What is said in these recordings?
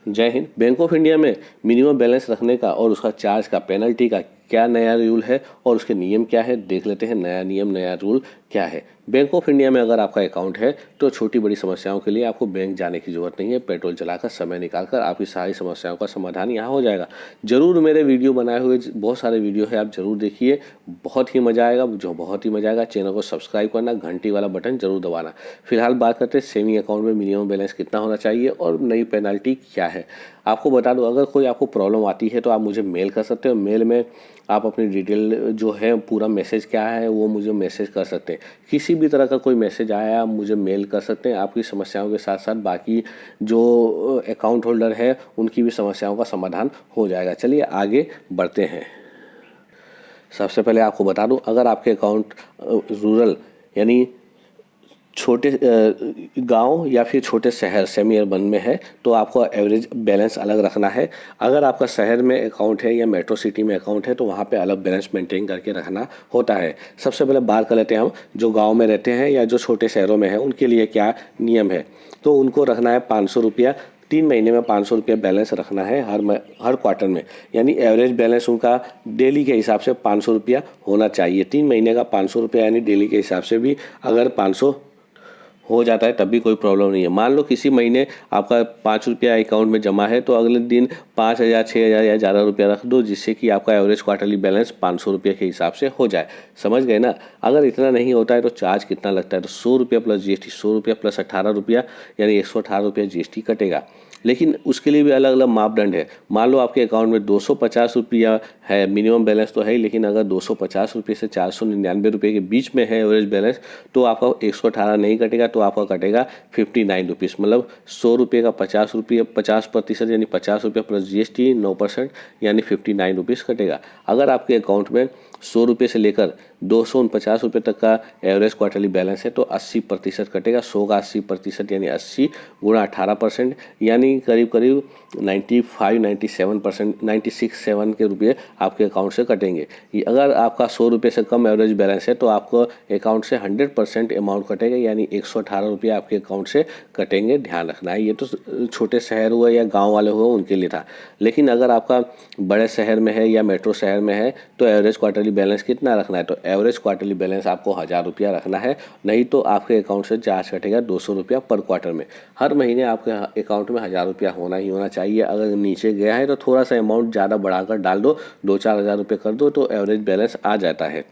जय Hind. Bank of India में minimum balance रखने का और उसका चार्ज का पेनल्टी का क्या नया रूल है और उसके नियम क्या है, देख लेते हैं नया नियम नया रूल क्या है। बैंक ऑफ इंडिया में अगर आपका अकाउंट है तो छोटी बड़ी समस्याओं के लिए आपको बैंक जाने की जरूरत नहीं है। पेट्रोल चलाकर समय निकालकर आपकी सारी समस्याओं का समाधान यहाँ हो जाएगा। जरूर मेरे वीडियो बनाए हुए बहुत सारे वीडियो है, आप जरूर देखिए, बहुत ही मजा आएगा। बहुत ही मजा आएगा। चैनल को सब्सक्राइब करना, घंटी वाला बटन जरूर दबाना। फिलहाल बात करते हैं सेविंग अकाउंट में मिनिमम बैलेंस कितना होना चाहिए और नई पेनल्टी क्या है। आपको बता दूं, अगर कोई आपको प्रॉब्लम आती है तो आप मुझे मेल कर सकते हो। मेल में आप अपनी डिटेल जो है, पूरा मैसेज क्या है वो मुझे मैसेज कर सकते हैं। किसी भी तरह का कोई मैसेज आया आप मुझे मेल कर सकते हैं। आपकी समस्याओं के साथ साथ बाकी जो अकाउंट होल्डर है उनकी भी समस्याओं का समाधान हो जाएगा। चलिए आगे बढ़ते हैं। सबसे पहले आपको बता दूं, अगर आपके अकाउंट रूरल यानी छोटे गांव या फिर छोटे शहर सेमी अर्बन में है तो आपको एवरेज बैलेंस अलग रखना है। अगर आपका शहर में अकाउंट है या मेट्रो सिटी में अकाउंट है तो वहाँ पे अलग बैलेंस मेंटेन करके रखना होता है। सबसे पहले बात कर लेते हैं हम जो गाँव में रहते हैं या जो छोटे शहरों में है उनके लिए क्या नियम है। तो उनको रखना है 500 रुपया, 3 महीने में 500 रुपया बैलेंस रखना है हर क्वार्टर में। यानी एवरेज बैलेंस उनका डेली के हिसाब से 500 रुपया होना चाहिए। 3 महीने का 500 रुपया यानी डेली के हिसाब से भी अगर 500 हो जाता है तब भी कोई प्रॉब्लम नहीं है। मान लो किसी महीने आपका 5 रुपया अकाउंट में जमा है तो अगले दिन 5,000 6,000 या ज़्यादा रुपया रख दो, जिससे कि आपका एवरेज क्वार्टरली बैलेंस 500 रुपये के हिसाब से हो जाए। समझ गए ना। अगर इतना नहीं होता है तो चार्ज कितना लगता है, तो 100 रुपया प्लस जीएसटी, 100 रुपया प्लस 18 रुपया यानी 118 रुपया जीएसटी कटेगा। लेकिन उसके लिए भी अलग अलग मापदंड है। मान लो आपके अकाउंट में 250 रुपया है, मिनिमम बैलेंस तो है ही, लेकिन अगर 250 रुपये से 499 रुपये के बीच में है एवरेज बैलेंस तो आपका 118 नहीं कटेगा, तो आपका कटेगा 59 रुपीज़। मतलब 100 रुपये का 50 रुपये 50% यानी 50 रुपये प्लस जीएसटी 9% यानी 59 रुपीज़ कटेगा। अगर आपके अकाउंट में 100 रुपये से लेकर 249 रुपये तक का एवरेज क्वार्टरली बैलेंस है तो 80% कटेगा। 100 का 80% यानी 80 गुणा 18% यानी करीब करीब 95-97% 96-7 के रुपये आपके अकाउंट से कटेंगे। अगर आपका 100 रुपये से कम एवरेज बैलेंस है तो आपको अकाउंट से 100% अमाउंट कटेगा यानी 118 रुपये आपके अकाउंट से कटेंगे। ध्यान रखना है। ये तो छोटे शहर हुए या गाँव वाले हुए उनके लिए था। लेकिन अगर आपका बड़े शहर में है या मेट्रो शहर में है तो एवरेज क्वार्टरली बैलेंस कितना रखना है, तो एवरेज क्वार्टरली बैलेंस आपको 1000 रुपया रखना है। नहीं तो आपके अकाउंट से चार्ज कटेगा 200 रुपया पर क्वार्टर में। हर महीने आपके अकाउंट में 1000 रुपया होना ही होना चाहिए। अगर नीचे गया है तो थोड़ा सा अमाउंट ज़्यादा बढ़ाकर डाल दो, 2-4 हज़ार रुपये कर दो तो एवरेज बैलेंस आ जाता है।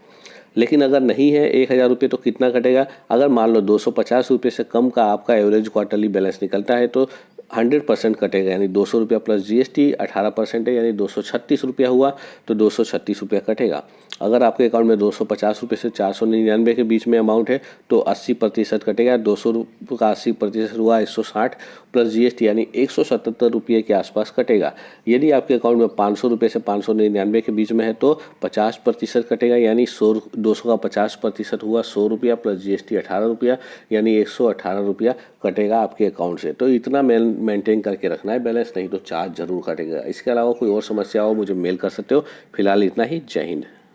लेकिन अगर नहीं है 1000 रुपये तो कितना कटेगा। अगर मान लो 250 रुपये से कम का आपका एवरेज क्वार्टरली बैलेंस निकलता है तो 100% कटेगा यानी 200 रुपया प्लस जीएसटी 18% है यानी 236 रुपया हुआ तो 236 रुपया कटेगा। अगर आपके अकाउंट में 250 रुपये से 499 के बीच में अमाउंट है तो 80% कटेगा। 200 रुपये का 80% हुआ 160 प्लस जीएसटी यानी 177 रुपये के आसपास कटेगा। यदि आपके अकाउंट में 500 रुपये से 599 के बीच में है तो 50% कटेगा यानी 200 का 50% हुआ 100 रुपया प्लस जीएसटी 18 रुपया यानी 118 रुपया कटेगा आपके अकाउंट से। तो इतना मेंटेन करके रखना है बैलेंस, नहीं तो चार्ज जरूर कटेगा। इसके अलावा कोई और समस्या हो मुझे मेल कर सकते हो। फिलहाल इतना ही। जय हिंद।